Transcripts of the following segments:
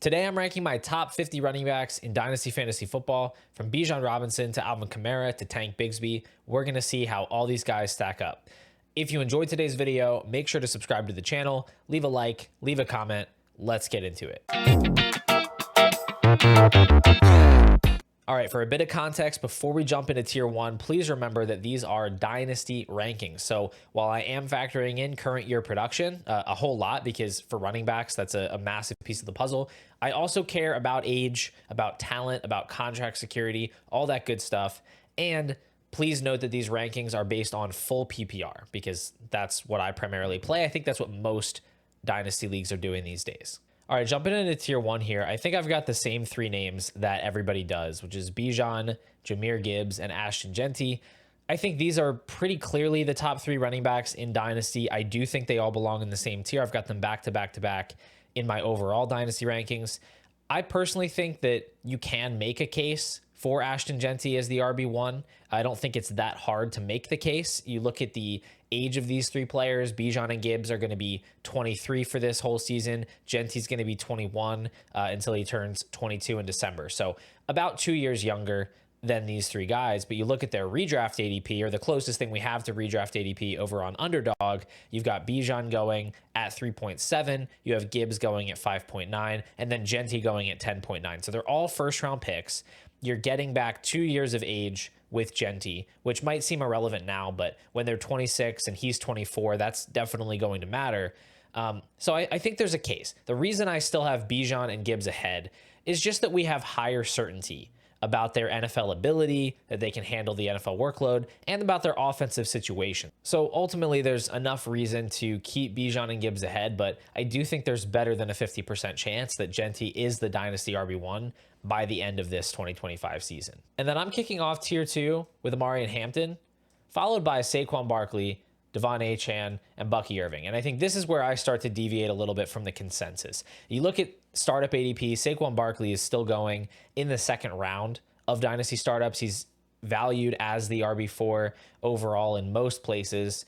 Today, I'm ranking my top 50 running backs in Dynasty Fantasy Football, from Bijan Robinson to Alvin Kamara to Tank Bigsby. We're going to see how all these guys stack up. If you enjoyed today's video, make sure to subscribe to the channel, leave a like, leave a comment. Let's get into it. All right, for a bit of context, before we jump into tier one, please remember that these are dynasty rankings. So while I am factoring in current year production, a whole lot, because for running backs, that's a massive piece of the puzzle, I also care about age, about talent, about contract security, all that good stuff. And please note that these rankings are based on full PPR, because that's what I primarily play. I think that's what most dynasty leagues are doing these days. All right, jumping into tier one here, I think I've got the same three names that everybody does, which is Bijan, Jahmyr Gibbs, and Ashton Jeanty. I think these are pretty clearly the top three running backs in Dynasty. I do think they all belong in the same tier. I've got them back to back to back in my overall Dynasty rankings. I personally think that you can make a case for Ashton Jeanty as the RB1. I don't think it's that hard to make the case. You look at the age of these three players. Bijan and Gibbs are going to be 23 for this whole season. Jeanty's going to be 21 until he turns 22 in December. So about 2 years younger than these three guys. But you look at their redraft ADP, or the closest thing we have to redraft ADP over on Underdog, you've got Bijan going at 3.7, you have Gibbs going at 5.9, and then Jeanty going at 10.9. So they're all first round picks. You're getting back 2 years of age with Jeanty, which might seem irrelevant now, but when they're 26 and he's 24, that's definitely going to matter. So I think there's a case. The reason I still have Bijan and Gibbs ahead is just that we have higher certainty about their NFL ability, that they can handle the NFL workload, and about their offensive situation. So ultimately, there's enough reason to keep Bijan and Gibbs ahead, but I do think there's better than a 50% chance that Jeanty is the Dynasty RB1 by the end of this 2025 season. And then I'm kicking off tier two with Amari and Hampton, followed by Saquon Barkley, Devon Achane, and Bucky Irving. And I think this is where I start to deviate a little bit from the consensus. You look at startup ADP, Saquon Barkley is still going in the second round of Dynasty startups. He's valued as the RB4 overall in most places.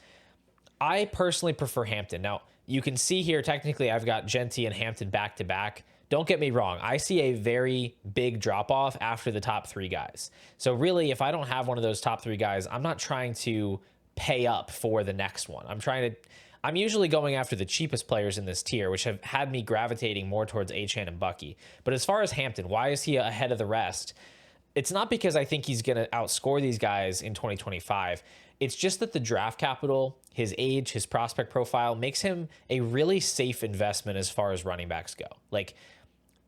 I personally prefer Hampton. Now, you can see here, technically, I've got Jeanty and Hampton back to back. Don't get me wrong. I see a very big drop off after the top three guys. So really, if I don't have one of those top three guys, I'm not trying to pay up for the next one. I'm usually going after the cheapest players in this tier, which have had me gravitating more towards Achane and Bucky. But as far as Hampton, why is he ahead of the rest? It's not because I think he's going to outscore these guys in 2025. It's just that the draft capital, his age, his prospect profile makes him a really safe investment as far as running backs go. Like,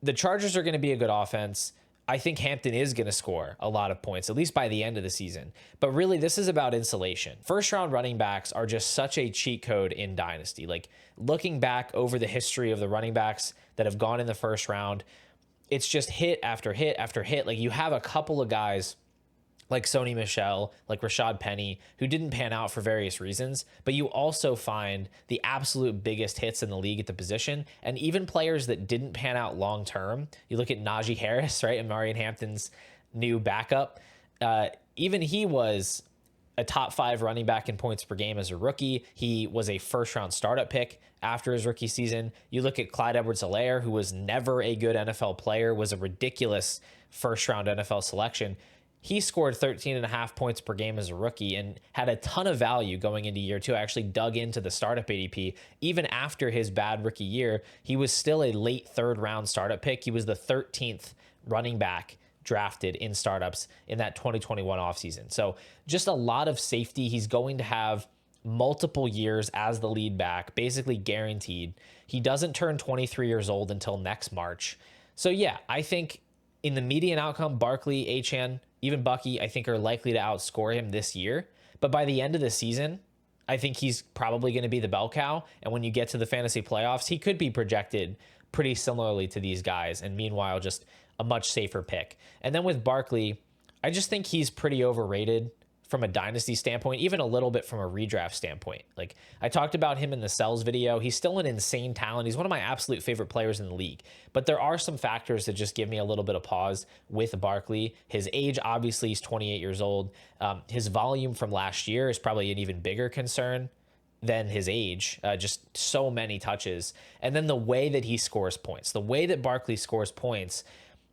the Chargers are going to be a good offense. I think Hampton is going to score a lot of points, at least by the end of the season. But really, this is about insulation. First round running backs are just such a cheat code in Dynasty. Like, looking back over the history of the running backs that have gone in the first round, it's just hit after hit after hit. Like, you have a couple of guys like Sony Michel, like Rashad Penny, who didn't pan out for various reasons, but you also find the absolute biggest hits in the league at the position, and even players that didn't pan out long-term. You look at Najee Harris, right, Amari and Hampton's new backup. Even he was a top 5 running back in points per game as a rookie. He was a first-round startup pick after his rookie season. You look at Clyde Edwards-Helaire, who was never a good NFL player, was a ridiculous first-round NFL selection. He scored 13.5 points per game as a rookie and had a ton of value going into year two. I actually dug into the startup ADP. Even after his bad rookie year, he was still a late third round startup pick. He was the 13th running back drafted in startups in that 2021 offseason. So just a lot of safety. He's going to have multiple years as the lead back, basically guaranteed. He doesn't turn 23 years old until next March. So yeah, I think in the median outcome, Barkley, Achane, even Bucky, I think are likely to outscore him this year. But by the end of the season, I think he's probably going to be the bell cow. And when you get to the fantasy playoffs, he could be projected pretty similarly to these guys. And meanwhile, just a much safer pick. And then with Barkley, I just think he's pretty overrated from a dynasty standpoint, even a little bit from a redraft standpoint. Like, I talked about him in the Sells video. He's still an insane talent. He's one of my absolute favorite players in the league. But there are some factors that just give me a little bit of pause with Barkley. His age, obviously, he's 28 years old. His volume from last year is probably an even bigger concern. than his age, just so many touches. And then the way that he scores points, the way that Barkley scores points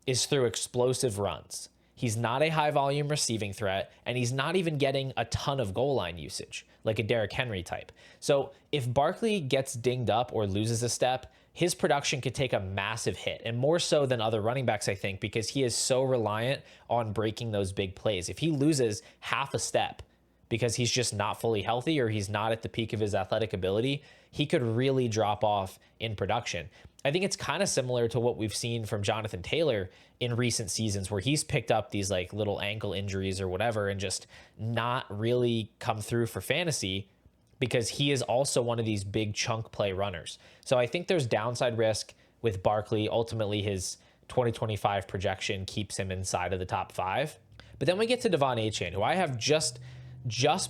is through explosive runs. He's not a high volume receiving threat, and he's not even getting a ton of goal line usage, like a Derrick Henry type. So if Barkley gets dinged up or loses a step, his production could take a massive hit, and more so than other running backs, I think, because he is so reliant on breaking those big plays. If he loses half a step because he's just not fully healthy or he's not at the peak of his athletic ability, he could really drop off in production. I think it's kind of similar to what we've seen from Jonathan Taylor in recent seasons, where he's picked up these like little ankle injuries or whatever and just not really come through for fantasy, because he is also one of these big chunk play runners. So I think there's downside risk with Barkley. Ultimately, his 2025 projection keeps him inside of the top 5. But then we get to Devon Achane, who I have just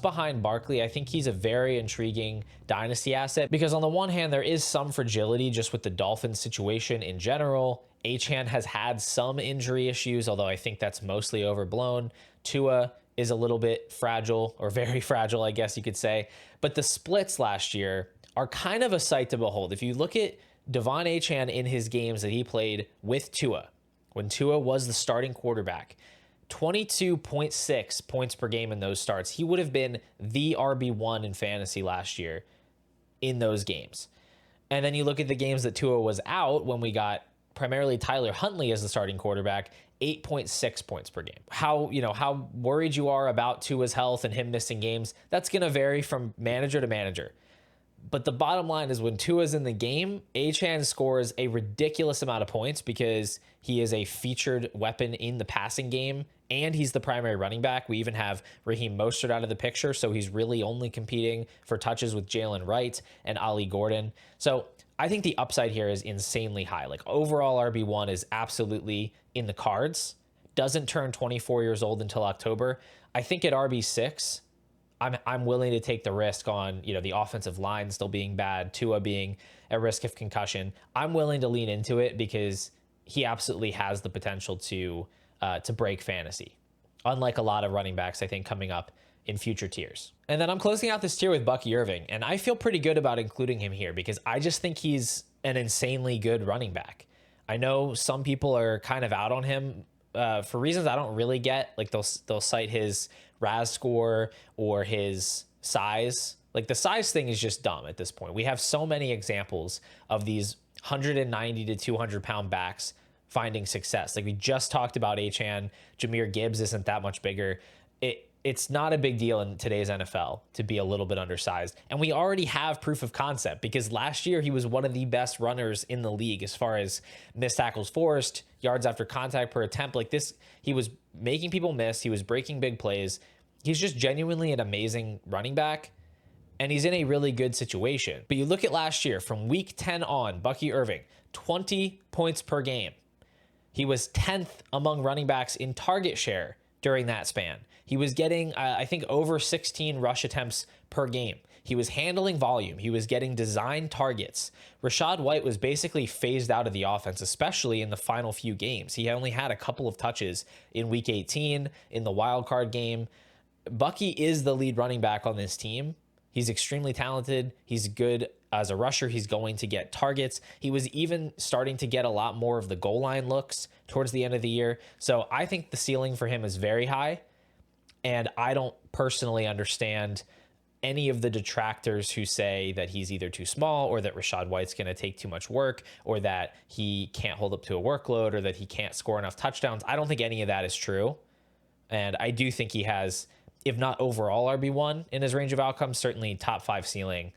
behind Barkley. I think he's a very intriguing dynasty asset because on the one hand, there is some fragility just with the Dolphins situation in general. Achane has had some injury issues, although I think that's mostly overblown. Tua is a little bit fragile, or very fragile, I guess you could say. But the splits last year are kind of a sight to behold. If you look at Devon Achane in his games that he played with Tua, when Tua was the starting quarterback, 22.6 points per game in those starts. He would have been the RB1 in fantasy last year in those games. And then you look at the games that Tua was out, when we got primarily Tyler Huntley as the starting quarterback, 8.6 points per game. How worried you are about Tua's health and him missing games, that's going to vary from manager to manager. But the bottom line is, when Tua's in the game, Achane scores a ridiculous amount of points because he is a featured weapon in the passing game, and he's the primary running back. We even have Raheem Mostert out of the picture, so he's really only competing for touches with Jalen Wright and Ali Gordon. So I think the upside here is insanely high. Like, overall RB1 is absolutely in the cards. Doesn't turn 24 years old until October. I think at RB6, I'm willing to take the risk on, the offensive line still being bad, Tua being at risk of concussion. I'm willing to lean into it because he absolutely has the potential to break fantasy, unlike a lot of running backs, I think, coming up in future tiers. And then I'm closing out this tier with Bucky Irving, and I feel pretty good about including him here because I just think he's an insanely good running back. I know some people are kind of out on him for reasons I don't really get. Like, they'll cite his RAS score or his size. Like, the size thing is just dumb at this point. We have so many examples of these 190 to 200 pound backs finding success. Like, we just talked about Achane. Jahmyr Gibbs isn't that much bigger. It's not a big deal in today's NFL to be a little bit undersized. And we already have proof of concept because last year he was one of the best runners in the league as far as missed tackles forced, yards after contact per attempt. Like this, he was making people miss. He was breaking big plays. He's just genuinely an amazing running back, and he's in a really good situation. But you look at last year, from week 10 on, Bucky Irving, 20 points per game. He was 10th among running backs in target share during that span. He was getting, I think, over 16 rush attempts per game. He was handling volume. He was getting designed targets. Rachaad White was basically phased out of the offense, especially in the final few games. He only had a couple of touches in week 18, in the wild card game. Bucky is the lead running back on this team. He's extremely talented. He's good as a rusher. He's going to get targets. He was even starting to get a lot more of the goal line looks towards the end of the year. So I think the ceiling for him is very high. And I don't personally understand any of the detractors who say that he's either too small, or that Rachaad White's going to take too much work, or that he can't hold up to a workload, or that he can't score enough touchdowns. I don't think any of that is true. And I do think he has, if not overall RB1 in his range of outcomes, certainly top 5 ceiling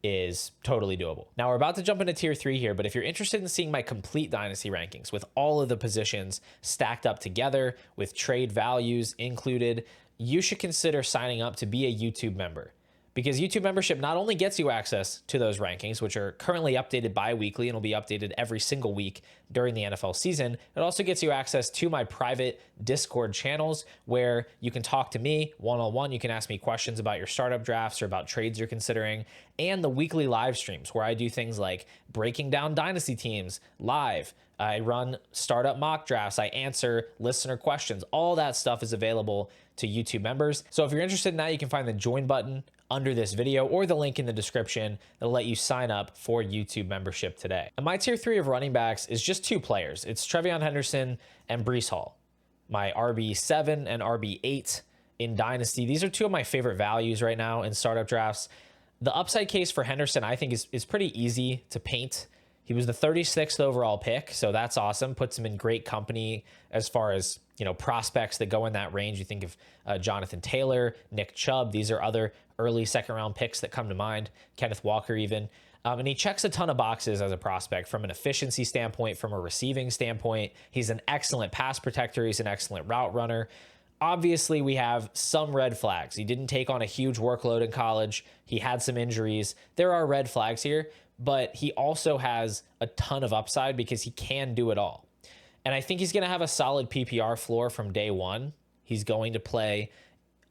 is totally doable. Now we're about to jump into tier 3 here, but if you're interested in seeing my complete dynasty rankings with all of the positions stacked up together with trade values included, you should consider signing up to be a YouTube member. Because YouTube membership not only gets you access to those rankings, which are currently updated bi-weekly and will be updated every single week during the NFL season, it also gets you access to my private Discord channels where you can talk to me one-on-one. You can ask me questions about your startup drafts or about trades you're considering, and the weekly live streams where I do things like breaking down dynasty teams live, I run startup mock drafts. I answer listener questions. All that stuff is available to YouTube members. So if you're interested in that, you can find the join button under this video or the link in the description that'll let you sign up for YouTube membership today. And my tier 3 of running backs is just 2 players. It's Trevion Henderson and Breece Hall. My RB7 and RB8 in Dynasty. These are 2 of my favorite values right now in startup drafts. The upside case for Henderson, I think, is pretty easy to paint. He was the 36th overall pick, so that's awesome. Puts him in great company as far as, you know, prospects that go in that range. You think of Jonathan Taylor, Nick Chubb. These are other early second-round picks that come to mind. Kenneth Walker even. And he checks a ton of boxes as a prospect from an efficiency standpoint, from a receiving standpoint. He's an excellent pass protector. He's an excellent route runner. Obviously, we have some red flags. He didn't take on a huge workload in college. He had some injuries. There are red flags here, but he also has a ton of upside because he can do it all. And I think he's going to have a solid PPR floor from day one. He's going to play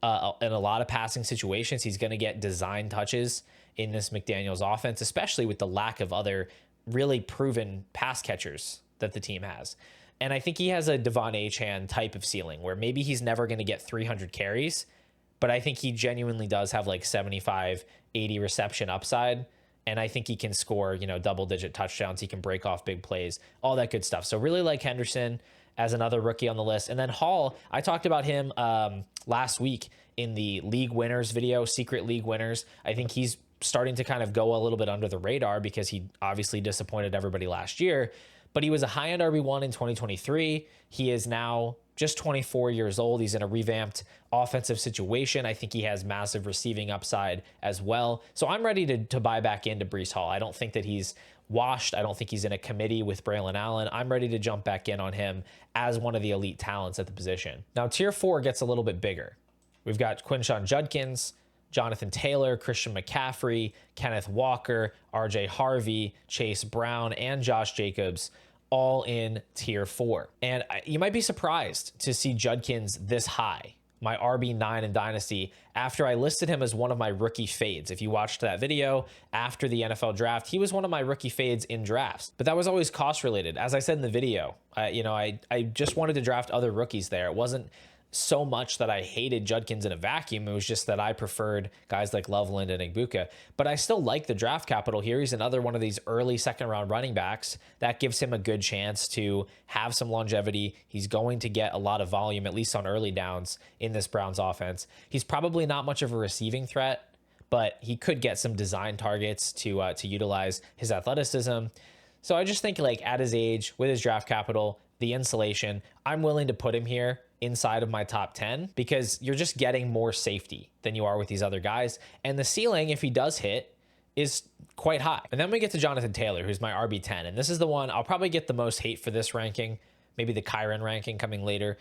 in a lot of passing situations. He's going to get design touches in this McDaniels offense, especially with the lack of other really proven pass catchers that the team has. And I think he has a Devon Achane type of ceiling where maybe he's never going to get 300 carries, but I think he genuinely does have like 75, 80 reception upside. And I think he can score, you know, double-digit touchdowns. He can break off big plays, all that good stuff. So really like Henderson as another rookie on the list. And then Hall, I talked about him last week in the league winners video, secret league winners. I think he's starting to kind of go a little bit under the radar because he obviously disappointed everybody last year. But he was a high-end RB1 in 2023. He is now just 24 years old. He's in a revamped offensive situation. I think he has massive receiving upside as well. So I'm ready to buy back into Breece Hall. I don't think that he's washed. I don't think he's in a committee with Braylon Allen. I'm ready to jump back in on him as one of the elite talents at the position. Now, tier 4 gets a little bit bigger. We've got Quinshon Judkins, Jonathan Taylor, Christian McCaffrey, Kenneth Walker, RJ Harvey, Chase Brown, and Josh Jacobs, all in tier 4. And you might be surprised to see Judkins this high, my RB9 in Dynasty, after I listed him as one of my rookie fades. If you watched that video after the NFL draft, he was one of my rookie fades in drafts. But that was always cost related. As I said in the video, I just wanted to draft other rookies there. It wasn't so much that I hated Judkins in a vacuum. It was just that I preferred guys like Loveland and Igbuka. But I still like the draft capital here. He's another one of these early second-round running backs. That gives him a good chance to have some longevity. He's going to get a lot of volume, at least on early downs, in this Browns offense. He's probably not much of a receiving threat, but he could get some design targets to utilize his athleticism. So I just think, like, at his age, with his draft capital, the insulation, I'm willing to put him here inside of my top 10 because you're just getting more safety than you are with these other guys. And the ceiling, if he does hit, is quite high. And then we get to Jonathan Taylor, who's my RB10. And this is the one I'll probably get the most hate for this ranking, maybe the Kyron ranking coming later.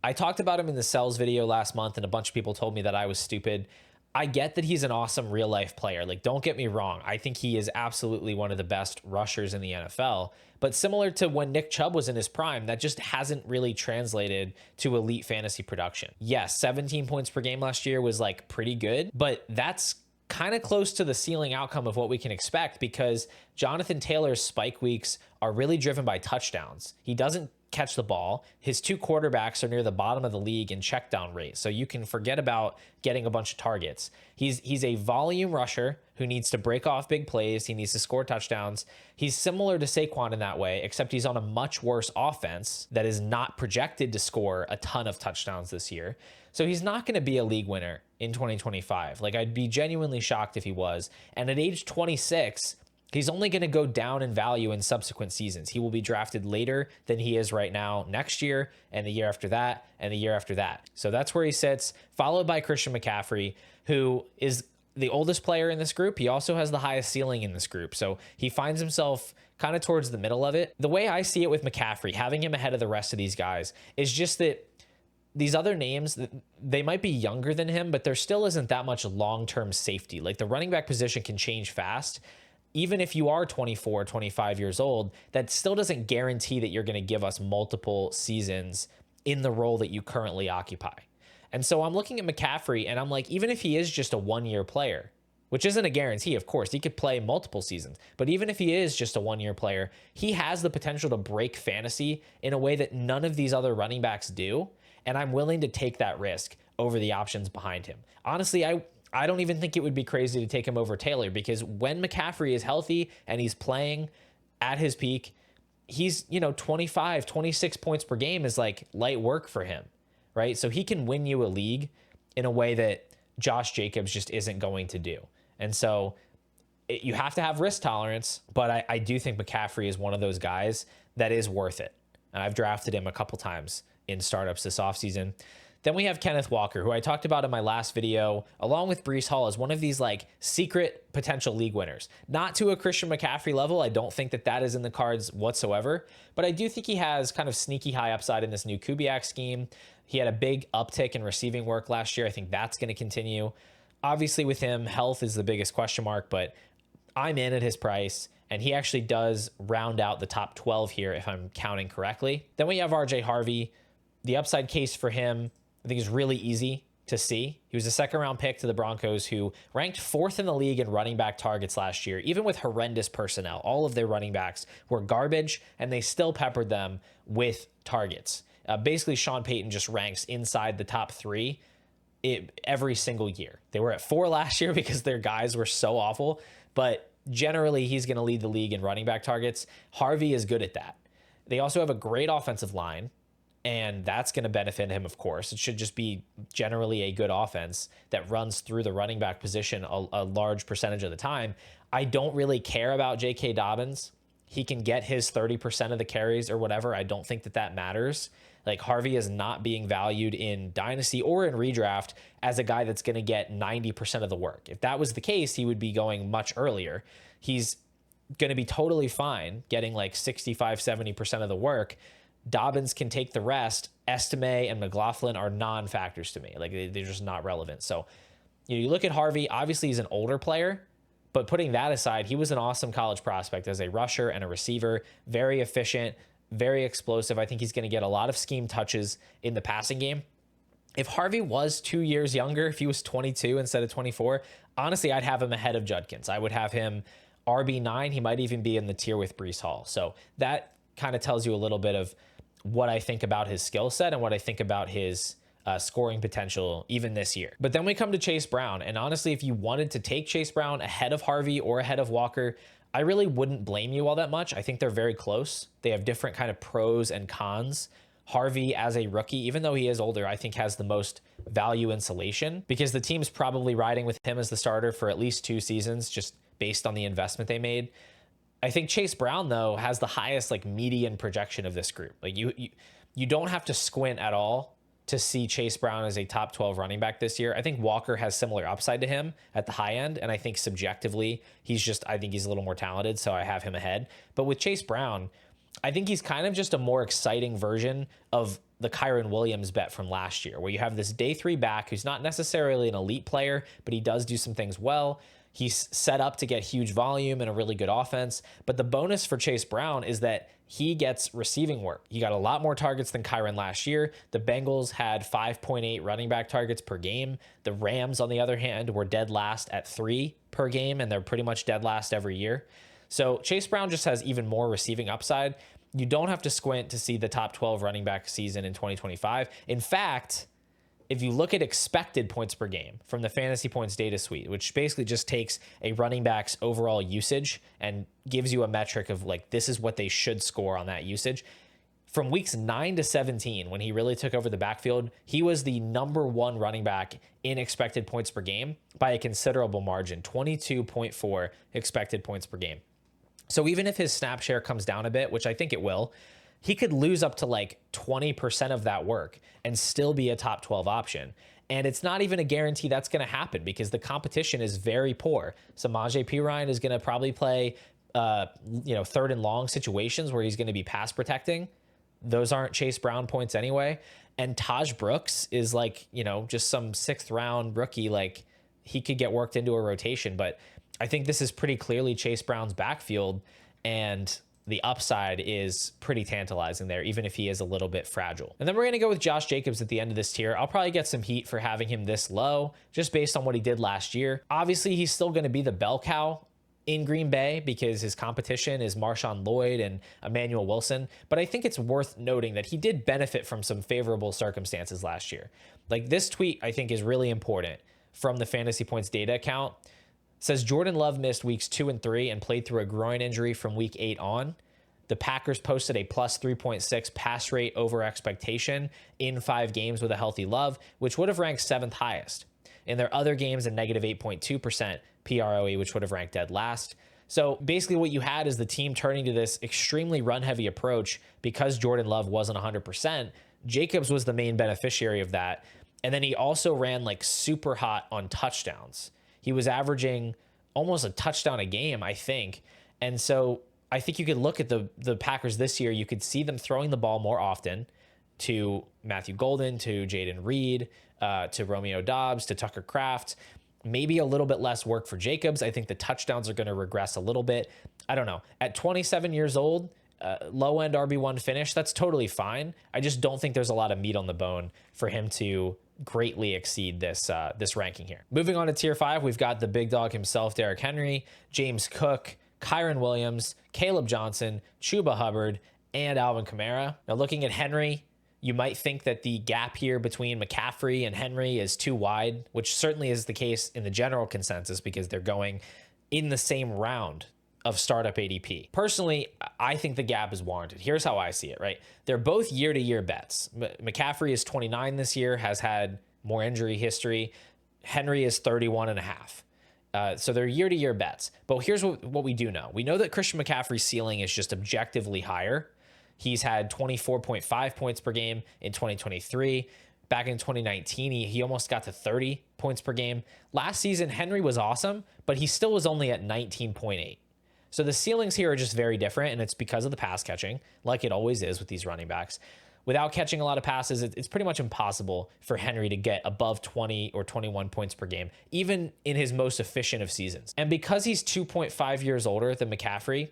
I talked about him in the Cells video last month, and a bunch of people told me that I was stupid. I get that he's an awesome real life player. Like, don't get me wrong. I think he is absolutely one of the best rushers in the NFL. But similar to when Nick Chubb was in his prime, that just hasn't really translated to elite fantasy production. Yes, 17 points per game last year was like pretty good, but that's kind of close to the ceiling outcome of what we can expect because Jonathan Taylor's spike weeks are really driven by touchdowns. He doesn't catch the ball. His 2 quarterbacks are near the bottom of the league in check down rate. So you can forget about getting a bunch of targets. He's a volume rusher who needs to break off big plays. He needs to score touchdowns. He's similar to Saquon in that way, except he's on a much worse offense that is not projected to score a ton of touchdowns this year. So he's not going to be a league winner in 2025. Like, I'd be genuinely shocked if he was. And at age 26, he's only going to go down in value in subsequent seasons. He will be drafted later than he is right now next year and the year after that and the year after that. So that's where he sits, followed by Christian McCaffrey, who is the oldest player in this group. He also has the highest ceiling in this group. So he finds himself kind of towards the middle of it. The way I see it with McCaffrey, having him ahead of the rest of these guys, is just that these other names, they might be younger than him, but there still isn't that much long-term safety. Like, the running back position can change fast. Even if you are 24, 25 years old, that still doesn't guarantee that you're going to give us multiple seasons in the role that you currently occupy. And so I'm looking at McCaffrey and I'm like, even if he is just a 1-year player, which isn't a guarantee, of course. He could play multiple seasons. But even if he is just a one-year player, he has the potential to break fantasy in a way that none of these other running backs do. And I'm willing to take that risk over the options behind him. Honestly, I don't even think it would be crazy to take him over Taylor, because when McCaffrey is healthy and he's playing at his peak, he's, 25, 26 points per game is like light work for him, right? So he can win you a league in a way that Josh Jacobs just isn't going to do. And so you have to have risk tolerance, but I do think McCaffrey is one of those guys that is worth it. And I've drafted him a couple times in startups this offseason. Then we have Kenneth Walker, who I talked about in my last video, along with Breece Hall, as one of these like secret potential league winners. Not to a Christian McCaffrey level. I don't think that is in the cards whatsoever, but I do think he has kind of sneaky high upside in this new Kubiak scheme. He had a big uptick in receiving work last year. I think that's going to continue. Obviously with him, health is the biggest question mark, but I'm in at his price, and he actually does round out the top 12 here if I'm counting correctly. Then we have RJ Harvey. The upside case for him, I think, is really easy to see. He was a second-round pick to the Broncos, who ranked 4th in the league in running back targets last year, even with horrendous personnel. All of their running backs were garbage, and they still peppered them with targets. Basically, Sean Payton just ranks inside the top 3 every single year. They were at 4 last year because their guys were so awful, but generally he's going to lead the league in running back targets. Harvey is good at that. They also have a great offensive line, and that's going to benefit him, of course. It should just be generally a good offense that runs through the running back position a large percentage of the time. I don't really care about J.K. Dobbins. He can get his 30% of the carries or whatever. I don't think that matters. Like, Harvey is not being valued in Dynasty or in redraft as a guy that's going to get 90% of the work. If that was the case, he would be going much earlier. He's going to be totally fine getting like 65, 70% of the work. Dobbins can take the rest. Estime and McLaughlin are non-factors to me. Like, they're just not relevant. So you look at Harvey, obviously he's an older player, but putting that aside, he was an awesome college prospect as a rusher and a receiver, very efficient, very explosive. I think he's going to get a lot of scheme touches in the passing game. If Harvey was 2 years younger, if he was 22 instead of 24, honestly, I'd have him ahead of Judkins. I would have him RB9. He might even be in the tier with Breece Hall. So that kind of tells you a little bit of what I think about his skill set and what I think about his scoring potential even this year. But then we come to Chase Brown. And honestly, if you wanted to take Chase Brown ahead of Harvey or ahead of Walker, I really wouldn't blame you all that much. I think they're very close. They have different kind of pros and cons. Harvey, as a rookie, even though he is older, I think has the most value insulation because the team's probably riding with him as the starter for at least 2 seasons, just based on the investment they made. I think Chase Brown, though, has the highest like median projection of this group. Like you don't have to squint at all to see Chase Brown as a top 12 running back this year. I think Walker has similar upside to him at the high end, and I think subjectively I think he's a little more talented, so I have him ahead. But with Chase Brown, I think he's kind of just a more exciting version of the Kyren Williams bet from last year, where you have this day 3 back who's not necessarily an elite player, but he does do some things well. He's set up to get huge volume and a really good offense. But the bonus for Chase Brown is that he gets receiving work. He got a lot more targets than Kyren last year. The Bengals had 5.8 running back targets per game. The Rams, on the other hand, were dead last at 3 per game, and they're pretty much dead last every year. So Chase Brown just has even more receiving upside. You don't have to squint to see the top 12 running back season in 2025. In fact, if you look at expected points per game from the Fantasy Points data suite, which basically just takes a running back's overall usage and gives you a metric of like, this is what they should score on that usage. From weeks 9 to 17, when he really took over the backfield, he was the number 1 running back in expected points per game by a considerable margin, 22.4 expected points per game. So even if his snap share comes down a bit, which I think it will, he could lose up to like 20% of that work and still be a top 12 option. And it's not even a guarantee that's going to happen because the competition is very poor. Samaje Perine is going to probably play, 3rd and long situations where he's going to be pass protecting. Those aren't Chase Brown points anyway. And Taj Brooks is like, just some 6th round rookie. Like, he could get worked into a rotation, but I think this is pretty clearly Chase Brown's backfield. And the upside is pretty tantalizing there, even if he is a little bit fragile. And then we're going to go with Josh Jacobs at the end of this tier. I'll probably get some heat for having him this low, just based on what he did last year. Obviously, he's still going to be the bell cow in Green Bay because his competition is Marshawn Lloyd and Emmanuel Wilson. But I think it's worth noting that he did benefit from some favorable circumstances last year. Like, this tweet, I think, is really important from the Fantasy Points data account. It says Jordan Love missed weeks 2 and 3 and played through a groin injury from week 8 on. The Packers posted a plus 3.6 pass rate over expectation in 5 games with a healthy Love, which would have ranked 7th highest. In their other games, a negative 8.2% PROE, which would have ranked dead last. So basically what you had is the team turning to this extremely run-heavy approach because Jordan Love wasn't 100%. Jacobs was the main beneficiary of that. And then he also ran like super hot on touchdowns. He was averaging almost a touchdown a game, I think. And so I think you could look at the Packers this year. You could see them throwing the ball more often to Matthew Golden, to Jaden Reed, to Romeo Doubs, to Tucker Kraft. Maybe a little bit less work for Jacobs. I think the touchdowns are going to regress a little bit. I don't know. At 27 years old, low-end RB1 finish, that's totally fine. I just don't think there's a lot of meat on the bone for him to greatly exceed this ranking here. Moving on to tier 5, we've got the big dog himself, Derrick Henry, James Cook, Kyren Williams, Caleb Johnson, Chuba Hubbard, and Alvin Kamara. Now, looking at Henry, you might think that the gap here between McCaffrey and Henry is too wide, which certainly is the case in the general consensus because they're going in the same round of startup ADP. Personally, I think the gap is warranted. Here's how I see it, right? They're both year-to-year bets. McCaffrey is 29 this year, has had more injury history. Henry is 31 and a half. So they're year-to-year bets. But here's what we do know. We know that Christian McCaffrey's ceiling is just objectively higher. He's had 24.5 points per game in 2023. Back in 2019, he almost got to 30 points per game. Last season, Henry was awesome, but he still was only at 19.8. So the ceilings here are just very different, and it's because of the pass catching, like it always is with these running backs. Without catching a lot of passes, it's pretty much impossible for Henry to get above 20 or 21 points per game, even in his most efficient of seasons. And because he's 2.5 years older than McCaffrey,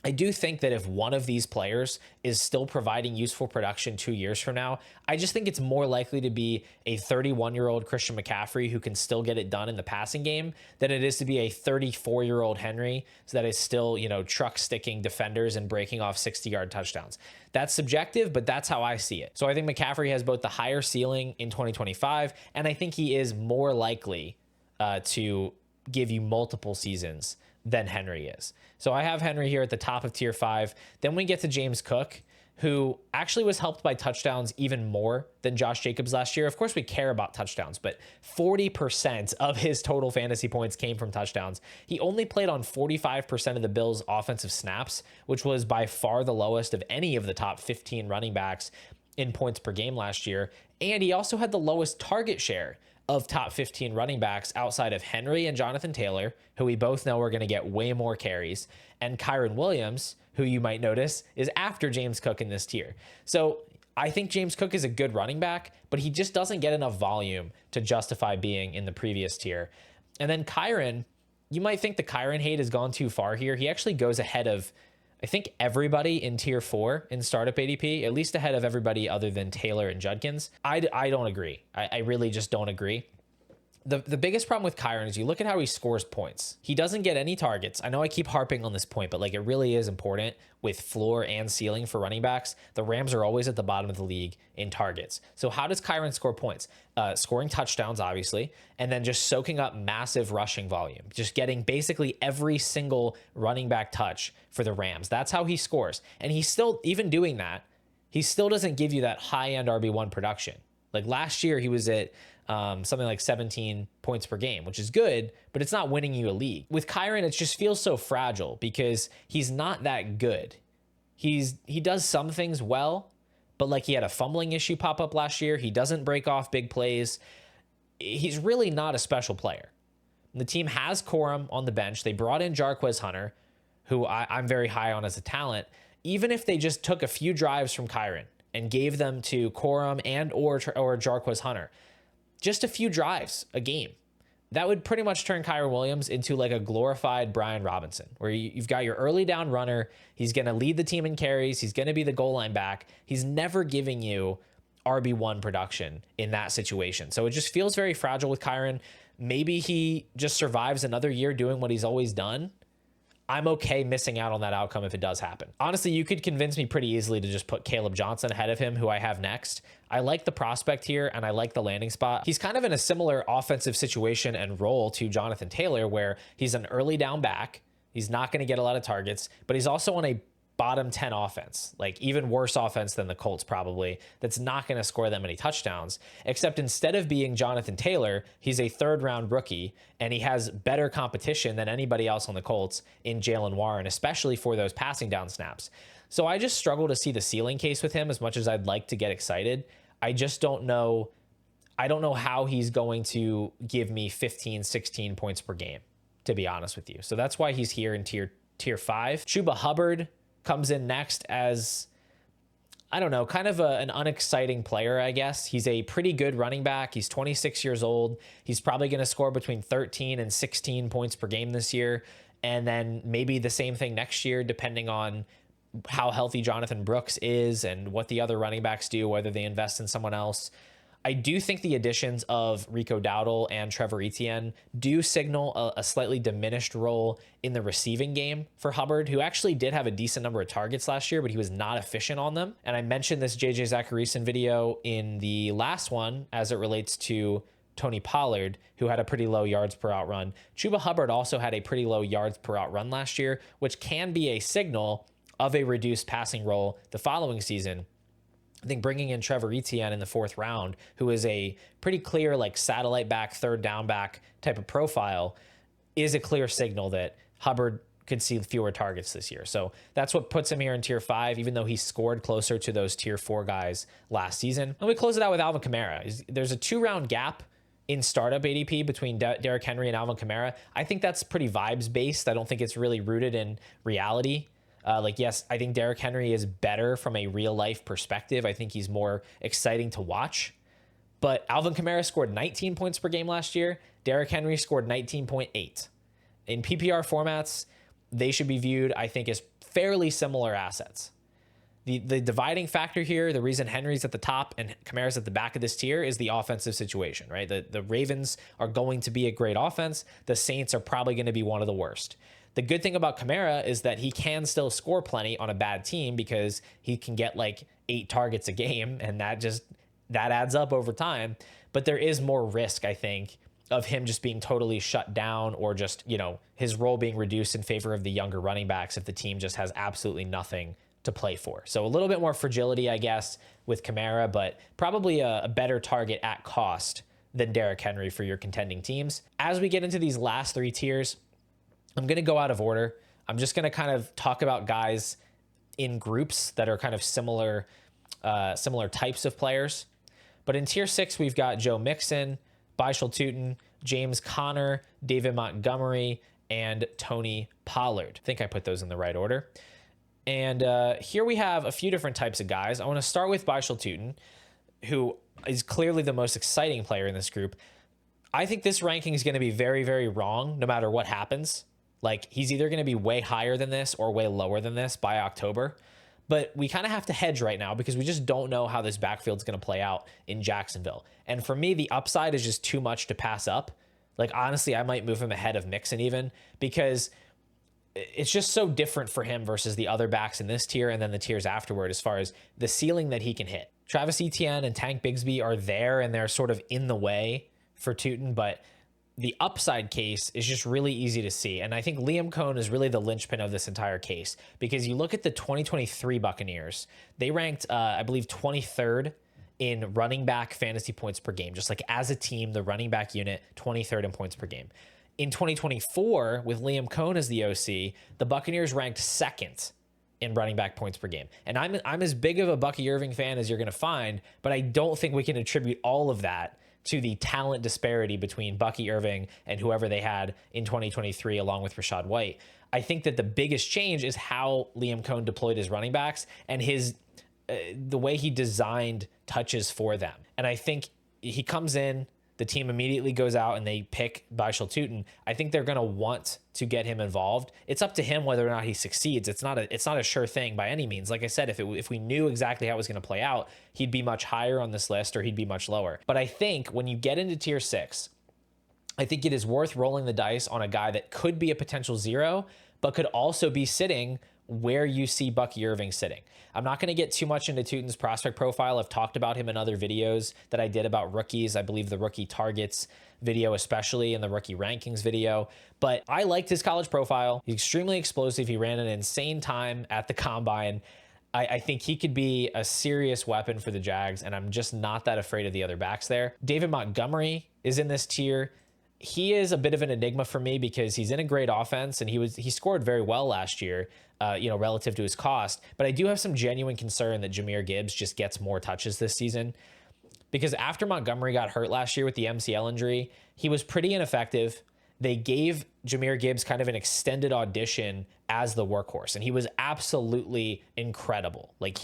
I do think that if one of these players is still providing useful production 2 years from now, I just think it's more likely to be a 31-year-old Christian McCaffrey who can still get it done in the passing game than it is to be a 34-year-old Henry that is still, truck sticking defenders and breaking off 60-yard touchdowns. That's subjective, but that's how I see it. So I think McCaffrey has both the higher ceiling in 2025, and I think he is more likely to give you multiple seasons than Henry is. So I have Henry here at the top of tier 5. Then we get to James Cook, who actually was helped by touchdowns even more than Josh Jacobs last year. Of course, we care about touchdowns, but 40% of his total fantasy points came from touchdowns. He only played on 45% of the Bills' offensive snaps, which was by far the lowest of any of the top 15 running backs in points per game last year. And he also had the lowest target share of top 15 running backs outside of Henry and Jonathan Taylor, who we both know are going to get way more carries, and Kyren Williams, who you might notice is after James Cook in this tier. So I think James Cook is a good running back, but he just doesn't get enough volume to justify being in the previous tier. And then Kyren, you might think the Kyren hate has gone too far here. He actually goes ahead of, I think, everybody in tier 4 in startup ADP, at least ahead of everybody other than Taylor and Judkins. I don't agree. I really just don't agree. The biggest problem with Kyren is you look at how he scores points. He doesn't get any targets. I know I keep harping on this point, but it really is important with floor and ceiling for running backs. The Rams are always at the bottom of the league in targets. So how does Kyren score points? Scoring touchdowns, obviously, and then just soaking up massive rushing volume, just getting basically every single running back touch for the Rams. That's how he scores. And he's still, even doing that, he still doesn't give you that high-end RB1 production. Like last year, he was at something like 17 points per game, which is good, but it's not winning you a league. With Kyren, it just feels so fragile because he's not that good. He does some things well, but he had a fumbling issue pop up last year. He doesn't break off big plays. He's really not a special player. The team has Corum on the bench. They brought in Jarquez Hunter, who I'm very high on as a talent. Even if they just took a few drives from Kyren and gave them to Corum and or Jarquez Hunter, just a few drives a game, that would pretty much turn Kyren Williams into like a glorified Brian Robinson, where you've got your early down runner. He's going to lead the team in carries. He's going to be the goal line back. He's never giving you RB1 production in that situation. So it just feels very fragile with Kyren. Maybe he just survives another year doing what he's always done. I'm okay missing out on that outcome if it does happen. Honestly, you could convince me pretty easily to just put Caleb Johnson ahead of him, who I have next. I like the prospect here, and I like the landing spot. He's kind of in a similar offensive situation and role to Jonathan Taylor, where he's an early down back. He's not going to get a lot of targets, but he's also on a bottom 10 offense, like even worse offense than the Colts probably, that's not going to score that many touchdowns, except instead of being Jonathan Taylor, he's a third round rookie, and he has better competition than anybody else on the Colts in Jalen Warren, especially for those passing down snaps. So I just struggle to see the ceiling case with him as much as I'd like to get excited. I just don't know. I don't know how he's going to give me 15, 16 points per game, to be honest with you. So that's why he's here in tier 5. Chuba Hubbard comes in next as, I don't know, kind of an unexciting player, I guess. He's a pretty good running back. He's 26 years old. He's probably going to score between 13 and 16 points per game this year, and then maybe the same thing next year, depending on how healthy Jonathan Brooks is and what the other running backs do, whether they invest in someone else. I do think the additions of Rico Dowdle and Trevor Etienne do signal a slightly diminished role in the receiving game for Hubbard, who actually did have a decent number of targets last year, but he was not efficient on them. And I mentioned this JJ Zacharyson video in the last one as it relates to Tony Pollard, who had a pretty low yards per out run. Chuba Hubbard also had a pretty low yards per out run last year, which can be a signal of a reduced passing role the following season. I think bringing in Trevor Etienne in the 4th round, who is a pretty clear like satellite back, third down back type of profile, is a clear signal that Hubbard could see fewer targets this year. So that's what puts him here in tier 5, even though he scored closer to those tier 4 guys last season. And we close it out with Alvin Kamara. There's a 2-round gap in startup ADP between Derrick Henry and Alvin Kamara. I think that's pretty vibes based. I don't think it's really rooted in reality. Yes, I think Derrick Henry is better from a real life perspective. I think he's more exciting to watch. But Alvin Kamara scored 19 points per game last year. Derrick Henry scored 19.8. In PPR formats, they should be viewed, I think, as fairly similar assets. The dividing factor here, the reason Henry's at the top and Kamara's at the back of this tier, is the offensive situation, right? The Ravens are going to be a great offense. The Saints are probably going to be one of the worst. The good thing about Kamara is that he can still score plenty on a bad team because he can get like 8 targets a game, and that adds up over time. But there is more risk, I think, of him just being totally shut down, or just, his role being reduced in favor of the younger running backs if the team just has absolutely nothing to play for. So a little bit more fragility, I guess, with Kamara, but probably a better target at cost than Derrick Henry for your contending teams. As we get into these last 3 tiers, I'm going to go out of order. I'm just going to kind of talk about guys in groups that are kind of similar types of players. But in tier 6, we've got Joe Mixon, Byshul Tuten, James Conner, David Montgomery, and Tony Pollard. I think I put those in the right order. And here we have a few different types of guys. I want to start with Byshul Tuten, who is clearly the most exciting player in this group. I think this ranking is going to be very, very wrong no matter what happens. Like, he's either going to be way higher than this or way lower than this by October. But we kind of have to hedge right now because we just don't know how this backfield is going to play out in Jacksonville. And for me, the upside is just too much to pass up. Like, honestly, I might move him ahead of Mixon even, because it's just so different for him versus the other backs in this tier and then the tiers afterward as far as the ceiling that he can hit. Travis Etienne and Tank Bigsby are there, and they're sort of in the way for Tuten, but the upside case is just really easy to see. And I think Liam Cohn is really the linchpin of this entire case, because you look at the 2023 Buccaneers, they ranked, I believe, 23rd in running back fantasy points per game. Just like as a team, the running back unit, 23rd in points per game. In 2024, with Liam Cohn as the OC, the Buccaneers ranked 2nd in running back points per game. And I'm as big of a Bucky Irving fan as you're going to find, but I don't think we can attribute all of that to the talent disparity between Bucky Irving and whoever they had in 2023, along with Rachaad White. I think that the biggest change is how Liam Cohn deployed his running backs and the way he designed touches for them. And I think he comes in, the team immediately goes out and they pick Baishal Tutin, I think they're going to want to get him involved. It's up to him whether or not he succeeds. It's not a sure thing by any means. Like I said, if we knew exactly how it was going to play out, he'd be much higher on this list or he'd be much lower. But I think when you get into tier 6, I think it is worth rolling the dice on a guy that could be a potential 0, but could also be sitting where you see Bucky Irving sitting. I'm not going to get too much into Tutin's prospect profile. I've talked about him in other videos that I did about rookies. I believe the rookie targets video, especially in the rookie rankings video, but I liked his college profile. He's extremely explosive. He ran an insane time at the combine. I think he could be a serious weapon for the Jags, and I'm just not that afraid of the other backs there. David Montgomery is in this tier. He is a bit of an enigma for me because he's in a great offense and he scored very well last year, relative to his cost. But I do have some genuine concern that Jahmyr Gibbs just gets more touches this season, because after Montgomery got hurt last year with the MCL injury, he was pretty ineffective. They gave Jahmyr Gibbs kind of an extended audition as the workhorse, and he was absolutely incredible. Like,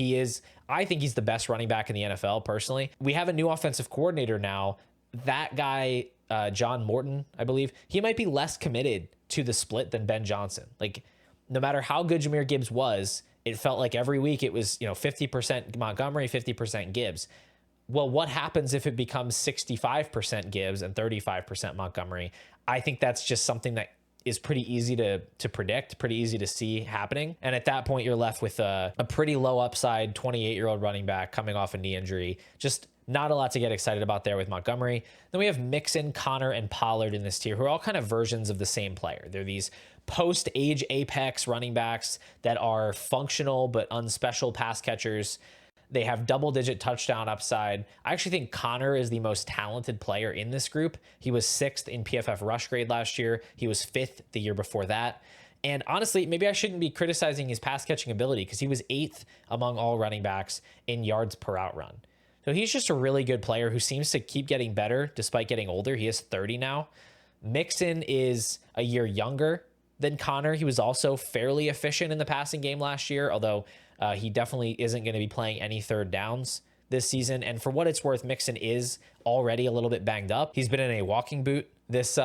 I think he's the best running back in the NFL personally. We have a new offensive coordinator now. That guy, John Morton, I believe, he might be less committed to the split than Ben Johnson. Like, no matter how good Jahmyr Gibbs was, it felt like every week it was, 50% Montgomery, 50% Gibbs. Well, what happens if it becomes 65% Gibbs and 35% Montgomery? I think that's just something that is pretty easy to predict, pretty easy to see happening. And at that point, you're left with a pretty low upside 28-year-old running back coming off a knee injury. Just not a lot to get excited about there with Montgomery. Then we have Mixon, Connor, and Pollard in this tier, who are all kind of versions of the same player. They're these post-age apex running backs that are functional but unspecial pass catchers. They have double-digit touchdown upside. I actually think Connor is the most talented player in this group. He was 6th in PFF rush grade last year. He was 5th the year before that. And honestly, maybe I shouldn't be criticizing his pass-catching ability, because he was 8th among all running backs in yards per out run. So he's just a really good player who seems to keep getting better despite getting older. He is 30 now. Mixon is a year younger than Connor. He was also fairly efficient in the passing game last year, although he definitely isn't going to be playing any third downs this season. And for what it's worth, Mixon is already a little bit banged up. He's been in a walking boot this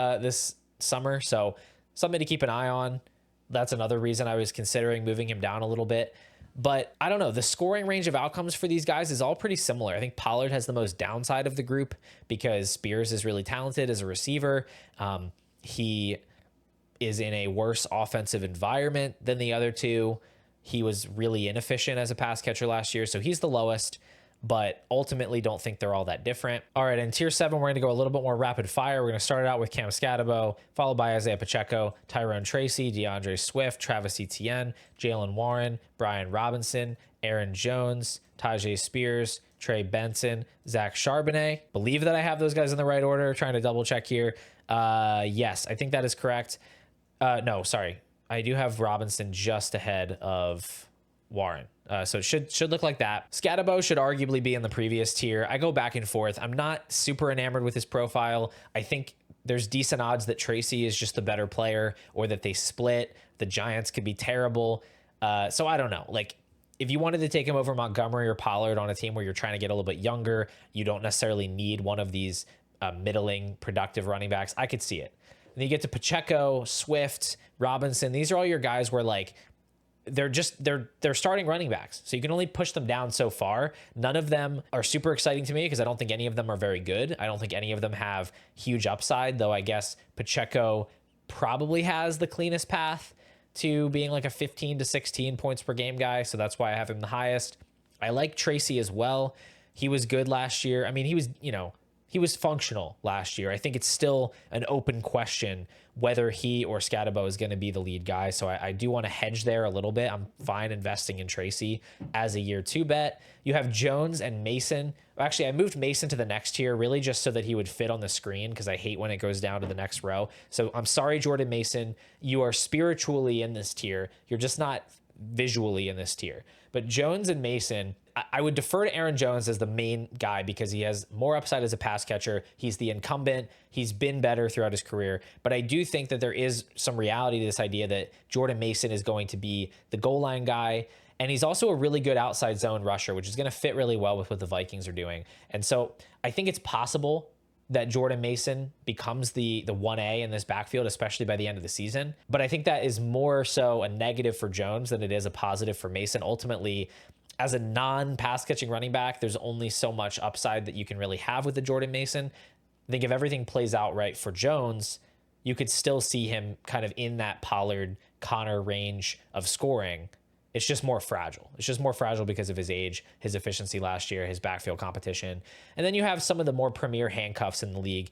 summer, so something to keep an eye on. That's another reason I was considering moving him down a little bit. But I don't know. The scoring range of outcomes for these guys is all pretty similar. I think Pollard has the most downside of the group because Spears is really talented as a receiver. He is in a worse offensive environment than the other two. He was really inefficient as a pass catcher last year, so he's the lowest, but ultimately don't think they're all that different. All right, in tier 7, we're going to go a little bit more rapid fire. We're going to start it out with Cam Scatabo, followed by Isaiah Pacheco, Tyrone Tracy, DeAndre Swift, Travis Etienne, Jalen Warren, Brian Robinson, Aaron Jones, Tajay Spears, Trey Benson, Zach Charbonnet. Believe that I have those guys in the right order. Trying to double check here. Yes, I think that is correct. No, sorry. I do have Robinson just ahead of Warren. So it should look like that. Scatabo should arguably be in the previous tier. I go back and forth. I'm not super enamored with his profile. I think there's decent odds that Tracy is just the better player, or that they split. The Giants could be terrible. So I don't know. Like, if you wanted to take him over Montgomery or Pollard on a team where you're trying to get a little bit younger, you don't necessarily need one of these middling productive running backs, I could see it. And then you get to Pacheco, Swift, Robinson. These are all your guys where, like, they're starting running backs, so you can only push them down so far. None of them are super exciting to me because I don't think any of them are very good. I don't think any of them have huge upside, though I guess Pacheco probably has the cleanest path to being like a 15 to 16 points per game guy, so that's why I have him the highest. I like Tracy as well. He was good last year. I mean, he was functional last year. I think it's still an open question whether he or Scatabo is going to be the lead guy. So I do want to hedge there a little bit. I'm fine investing in Tracy as a year 2 bet. You have Jones and Mason. Actually, I moved Mason to the next tier really just so that he would fit on the screen, because I hate when it goes down to the next row. So I'm sorry, Jordan Mason. You are spiritually in this tier. You're just not visually in this tier. But Jones and Mason, I would defer to Aaron Jones as the main guy because he has more upside as a pass catcher. He's the incumbent. He's been better throughout his career. But I do think that there is some reality to this idea that Jordan Mason is going to be the goal line guy. And he's also a really good outside zone rusher, which is going to fit really well with what the Vikings are doing. And so I think it's possible that Jordan Mason becomes the 1A in this backfield, especially by the end of the season. But I think that is more so a negative for Jones than it is a positive for Mason. Ultimately, as a non-pass catching running back, there's only so much upside that you can really have with the Jordan Mason. I think if everything plays out right for Jones, you could still see him kind of in that Pollard Connor range of scoring. It's just more fragile. It's just more fragile because of his age, his efficiency last year, his backfield competition. And then you have some of the more premier handcuffs in the league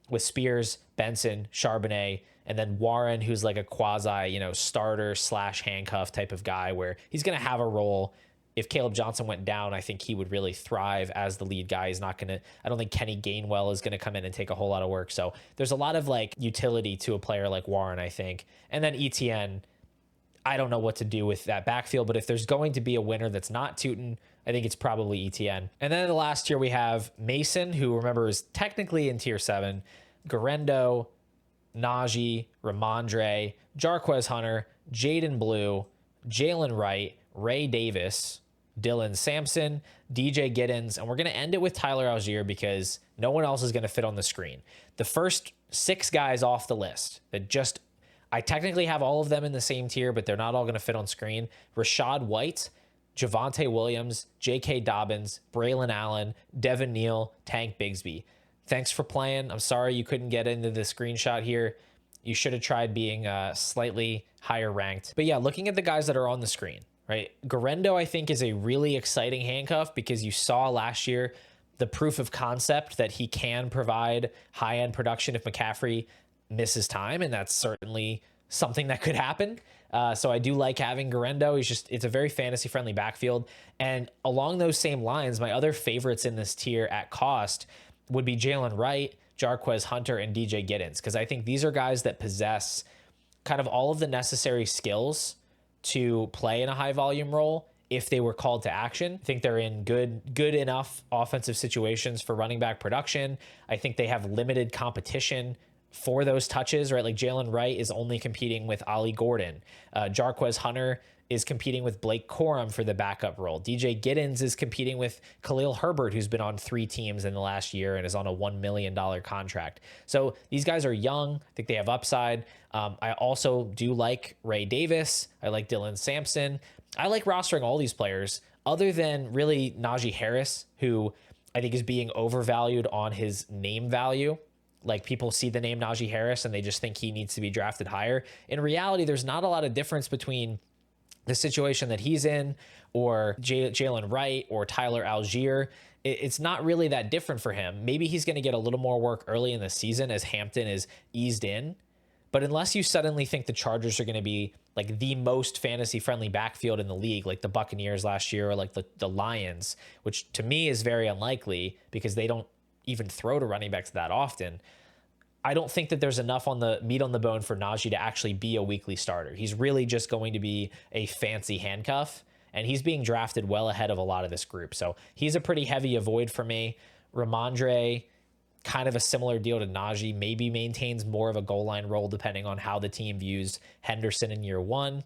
with Spears, Benson, Charbonnet, and then Warren, who's like a quasi, starter / handcuff type of guy where he's going to have a role. If Caleb Johnson went down, I think he would really thrive as the lead guy. He's not going to, I don't think Kenny Gainwell is going to come in and take a whole lot of work. So there's a lot of like utility to a player like Warren, I think. And then ETN, I don't know what to do with that backfield, but if there's going to be a winner that's not Tootin, I think it's probably ETN. And then in the last tier, we have Mason, who remember is technically in tier 7, Garendo, Najee, Ramondre, Jarquez Hunter, Jaden Blue, Jalen Wright, Ray Davis, Dylan Sampson, DJ Giddens, and we're going to end it with Tyler Algier because no one else is going to fit on the screen. The first 6 guys off the list that just, I technically have all of them in the same tier, but they're not all going to fit on screen. Rashad White, Javonte Williams, J.K. Dobbins, Braylon Allen, Devin Neal, Tank Bigsby. Thanks for playing. I'm sorry you couldn't get into the screenshot here. You should have tried being slightly higher ranked. But yeah, looking at the guys that are on the screen, right? Garendo, I think, is a really exciting handcuff because you saw last year the proof of concept that he can provide high-end production if McCaffrey misses time, and that's certainly something that could happen. So I do like having Garendo. It's a very fantasy-friendly backfield. And along those same lines, my other favorites in this tier at cost would be Jalen Wright, Jarquez Hunter, and DJ Giddens, because I think these are guys that possess kind of all of the necessary skills to play in a high volume role if they were called to action. I think they're in good enough offensive situations for running back production. I think they have limited competition for those touches, right? Like Jalen Wright is only competing with Ollie Gordon. Jarquez Hunter is competing with Blake Corum for the backup role. DJ Giddens is competing with Khalil Herbert, who's been on 3 teams in the last year and is on a $1 million contract. So these guys are young. I think they have upside. I also do like Ray Davis. I like Dylan Sampson. I like rostering all these players other than really Najee Harris, who I think is being overvalued on his name value. Like people see the name Najee Harris and they just think he needs to be drafted higher. In reality, there's not a lot of difference between the situation that he's in or Jalen Wright or Tyler Algier. It's not really that different for him. Maybe he's going to get a little more work early in the season as Hampton is eased in. But unless you suddenly think the Chargers are going to be like the most fantasy friendly backfield in the league, like the Buccaneers last year or like the Lions, which to me is very unlikely because they don't even throw to running backs that often. I don't think that there's enough on the meat on the bone for Najee to actually be a weekly starter. He's really just going to be a fancy handcuff, and he's being drafted well ahead of a lot of this group. So he's a pretty heavy avoid for me. Ramondre, kind of a similar deal to Najee, maybe maintains more of a goal line role depending on how the team views Henderson in year 1.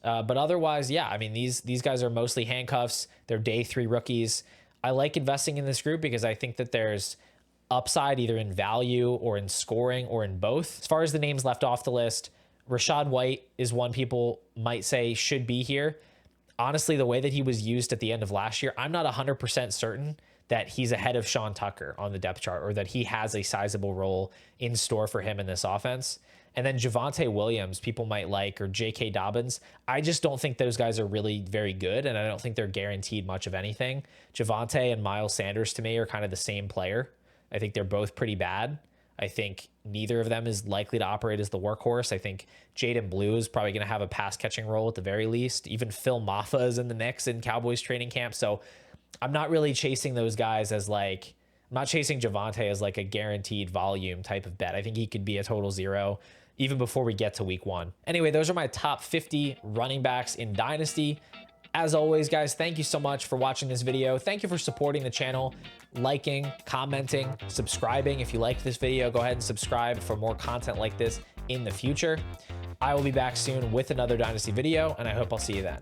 But otherwise, yeah, I mean, these guys are mostly handcuffs. They're day 3 rookies. I like investing in this group because I think that there's upside either in value or in scoring or in both. As far as the names left off the list, Rashad White is one people might say should be here. Honestly, the way that he was used at the end of last year, I'm not 100% certain that he's ahead of Sean Tucker on the depth chart or that he has a sizable role in store for him in this offense. And then Javonte Williams, people might like, or J.K. Dobbins. I just don't think those guys are really very good, and I don't think they're guaranteed much of anything. Javonte and Miles Sanders, to me, are kind of the same player. I think they're both pretty bad. I think neither of them is likely to operate as the workhorse. I think Jaden Blue is probably going to have a pass-catching role at the very least. Even Phil Maffa is in the mix in Cowboys training camp. So I'm not really chasing those guys as like, I'm not chasing Javonte as like a guaranteed volume type of bet. I think he could be a total zero even before we get to week 1. Anyway, those are my top 50 running backs in Dynasty. As always, guys, thank you so much for watching this video. Thank you for supporting the channel, liking, commenting, subscribing. If you liked this video, go ahead and subscribe for more content like this in the future. I will be back soon with another Dynasty video, and I hope I'll see you then.